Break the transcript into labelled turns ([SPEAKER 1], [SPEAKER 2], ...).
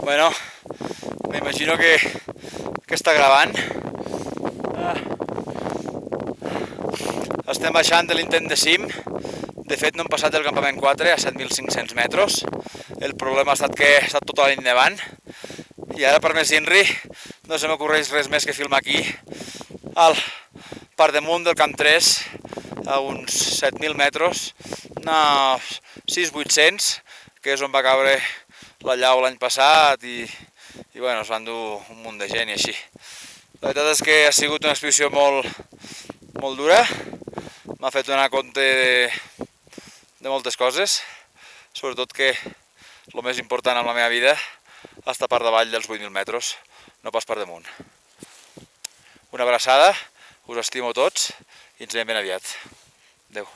[SPEAKER 1] Bueno, m'imagino que està gravant. Estem baixant de l'intent de cim. De fet, no hem passat del campament 4 a 7.500 metres. El problema ha estat que ha estat tota la nit nevant. I ara, per més inri, no se m'ocorreix res més que filmar aquí, per damunt del camp 3, a uns 7.000 metres, a 6.800, que és on va caure la llau l'any passat i bueno, es van dur un munt de gent i així. La veritat és que ha sigut una expedició molt dura, m'ha fet donar compte de moltes coses, sobretot que el més important en la meva vida està per davall dels 8.000 metres, no pas per damunt. Una abraçada, us estimo tots i ens veiem ben aviat. Adéu.